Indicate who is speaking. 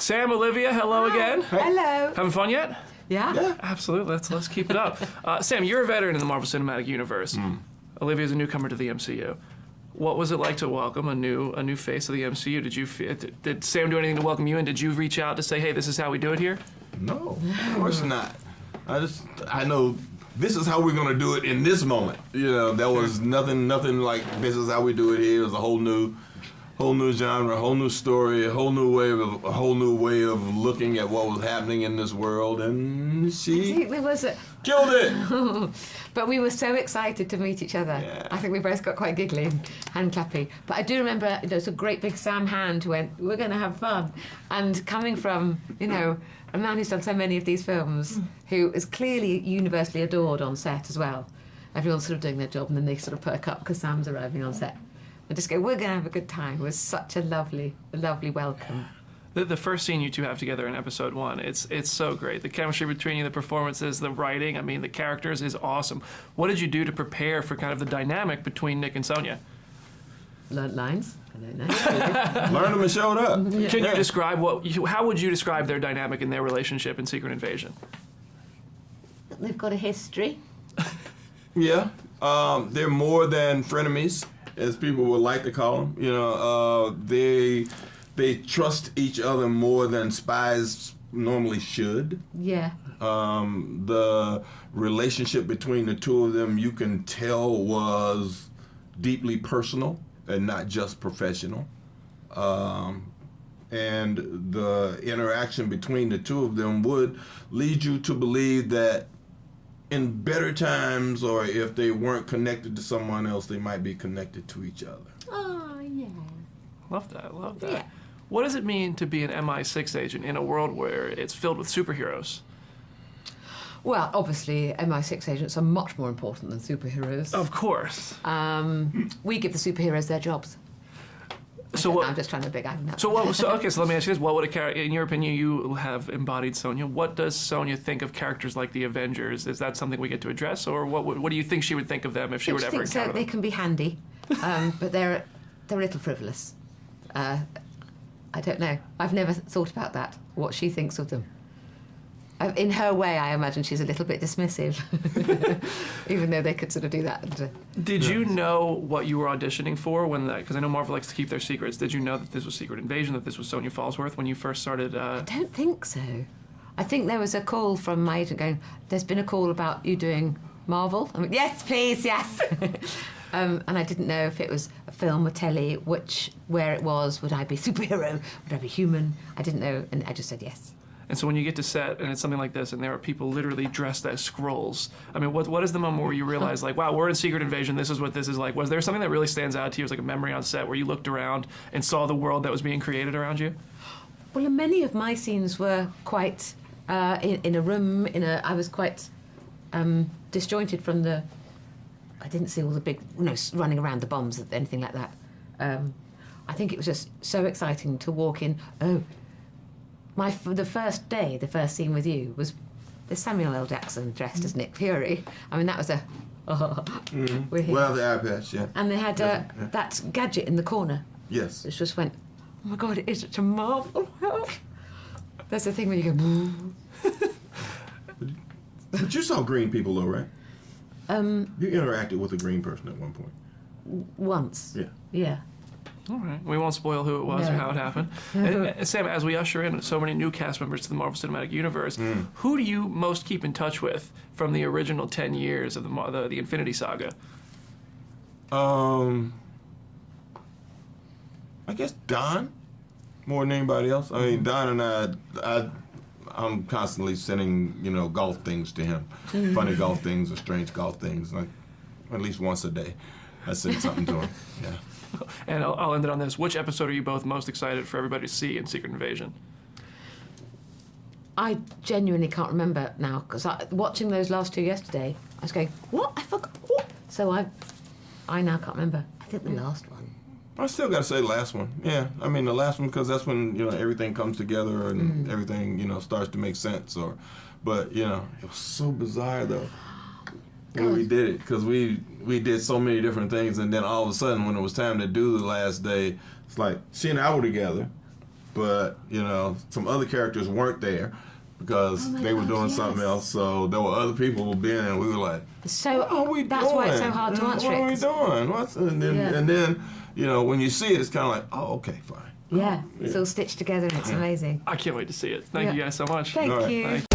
Speaker 1: Sam, Olivia, hello again.
Speaker 2: Hello.
Speaker 1: Having fun yet?
Speaker 2: Yeah.
Speaker 1: Absolutely. Let's keep it up. Sam, you're a veteran in the Marvel Cinematic Universe. Olivia's a newcomer to the MCU. What was it like to welcome a new face of the MCU? Did Sam do anything to welcome you in? Did you reach out to say, hey, this is how we do it here?
Speaker 3: No, of course not. I know this is how we're gonna do it in this moment. You know, there was nothing like this is how we do it here. It was a whole new genre, a whole new story, a whole new way of looking at what was happening in this world, and she killed it.
Speaker 2: But we were so excited to meet each other.
Speaker 3: Yeah.
Speaker 2: I think we both got quite giggly and hand clappy. But I do remember there was a great big Sam hand who went, "We're going to have fun," and coming from a man who's done so many of these films, who is clearly universally adored on set as well. Everyone's sort of doing their job, and then they sort of perk up because Sam's arriving on set. And just go, "We're going to have a good time." It was such a lovely welcome.
Speaker 1: The first scene you two have together in episode 1, it's so great. The chemistry between you, the performances, the writing, the characters is awesome. What did you do to prepare for kind of the dynamic between Nick and Sonia?
Speaker 2: Learnt lines. I don't know.
Speaker 3: Learned them and showed up.
Speaker 1: Can you describe how would you describe their dynamic and their relationship in Secret Invasion?
Speaker 2: They've got a history.
Speaker 3: Yeah, they're more than frenemies, as people would like to call them. They trust each other more than spies normally should.
Speaker 2: Yeah.
Speaker 3: The relationship between the two of them, you can tell, was deeply personal and not just professional. And the interaction between the two of them would lead you to believe that in better times, or if they weren't connected to someone else, they might be connected to each other.
Speaker 2: Oh, yeah.
Speaker 1: Love that.
Speaker 2: Yeah.
Speaker 1: What does it mean to be an MI6 agent in a world where it's filled with superheroes?
Speaker 2: Well, obviously, MI6 agents are much more important than superheroes.
Speaker 1: Of course.
Speaker 2: We give the superheroes their jobs. I'm just trying to big eye.
Speaker 1: So let me ask you this: what would a character, in your opinion, you have embodied Sonia? What does Sonia think of characters like the Avengers? Is that something we get to address, or what do you think she would think of them if she were to ever encounter them?
Speaker 2: They can be handy, but they're a little frivolous. I don't know. I've never thought about that. What she thinks of them. In her way, I imagine she's a little bit dismissive, even though they could sort of do that.
Speaker 1: Did you know what you were auditioning for when that? Because I know Marvel likes to keep their secrets. Did you know that this was Secret Invasion, that this was Sonia Fallsworth when you first started?
Speaker 2: I don't think so. I think there was a call from my agent going, "There's been a call about you doing Marvel." I mean, "Yes, please, yes." And I didn't know if it was a film or telly, where it was. Would I be superhero? Would I be human? I didn't know, and I just said yes.
Speaker 1: And so when you get to set and it's something like this and there are people literally dressed as skrulls, what is the moment where you realize, like, wow, we're in Secret Invasion, this is what this is like? Was there something that really stands out to you as like a memory on set where you looked around and saw the world that was being created around you?
Speaker 2: Well, many of my scenes were quite in a room, I was quite disjointed from I didn't see all the big, running around the bombs, anything like that. I think it was just so exciting to walk in. The first scene with you was Samuel L. Jackson dressed as Nick Fury. That was we're here.
Speaker 3: Well, the eye patch, yeah.
Speaker 2: And they had that gadget in the corner.
Speaker 3: Yes.
Speaker 2: Which just went, "Oh my God, it is such a marvel." There's the thing where you go,
Speaker 3: But you saw green people, though, right? You interacted with a green person at one point.
Speaker 2: Once.
Speaker 3: Yeah.
Speaker 2: Yeah.
Speaker 1: All right. We won't spoil who it was or how it happened. And Sam, as we usher in so many new cast members to the Marvel Cinematic Universe, who do you most keep in touch with from the original 10 years of the Infinity Saga?
Speaker 3: I guess Don, more than anybody else. Don and I'm constantly sending, golf things to him. Funny golf things or strange golf things. Like, at least once a day, I send something to him. Yeah.
Speaker 1: And I'll end it on this. Which episode are you both most excited for everybody to see in Secret Invasion?
Speaker 2: I genuinely can't remember now, because watching those last two yesterday, I was going, "What? I forgot." What? So I now can't remember. I think the last one.
Speaker 3: I still got to say the last one. Yeah, the last one, because that's when everything comes together and everything starts to make sense. But it was so bizarre though when we did it, because we did so many different things, and then all of a sudden when it was time to do the last day, it's like she and I were together, but you know, some other characters weren't there because they were doing something else. So there were other people who being, and we were like,
Speaker 2: So
Speaker 3: "What are we
Speaker 2: that's
Speaker 3: doing?
Speaker 2: why it's so hard to answer
Speaker 3: What
Speaker 2: it.
Speaker 3: are we doing? And then you know, when you see it, it's kind of like, oh, okay, fine.
Speaker 2: Yeah, it's all stitched together and it's amazing.
Speaker 1: I can't wait to see it. Thank you guys so much.
Speaker 2: Thank
Speaker 3: All right.
Speaker 2: you.
Speaker 1: Thank